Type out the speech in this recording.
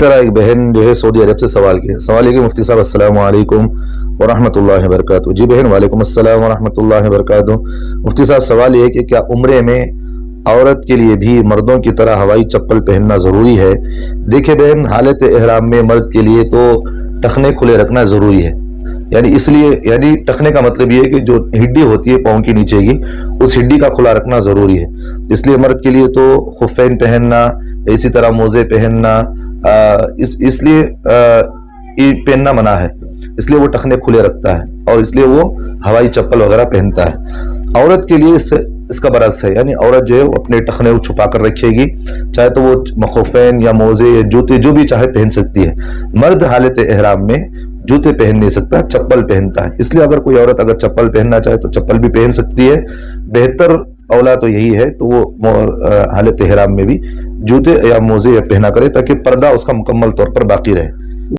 طرح ایک بہن جو ہے سعودی عرب سے سوال کیا، سوال یہ کہ مفتی صاحب السلام علیکم ورحمۃ اللہ وبرکاتہ۔ جی بہن وعلیکم السلام ورحمۃ اللہ وبرکاتہ۔ مفتی صاحب سوال یہ ہے کہ کیا عمرے میں عورت کے لیے بھی مردوں کی طرح ہوائی چپل پہننا ضروری ہے؟ دیکھیں بہن، حالت احرام میں مرد کے لیے تو ٹخنے کھلے رکھنا ضروری ہے، یعنی اس لیے، یعنی ٹخنے کا مطلب یہ ہے کہ جو ہڈی ہوتی ہے پاؤں کی نیچے کی، اس ہڈی کا کھلا رکھنا ضروری ہے۔ اس لیے مرد کے لیے تو خفین پہننا، اسی طرح موزے پہننا، اس لیے پہننا منع ہے، اس لیے وہ ٹخنے کھلے رکھتا ہے اور اس لیے وہ ہوائی چپل وغیرہ پہنتا ہے۔ عورت کے لیے اس کا برعکس ہے، یعنی عورت جو ہے وہ اپنے ٹخنے کو چھپا کر رکھے گی، چاہے تو وہ خفین یا موزے یا جوتے جو بھی چاہے پہن سکتی ہے۔ مرد حالت احرام میں جوتے پہن نہیں سکتا، چپل پہنتا ہے، اس لیے اگر کوئی عورت اگر چپل پہننا چاہے تو چپل بھی پہن سکتی ہے۔ بہتر اولا تو یہی ہے تو وہ حالت احرام میں بھی جوتے یا موزے پہنا کرے تاکہ پردہ اس کا مکمل طور پر باقی رہے۔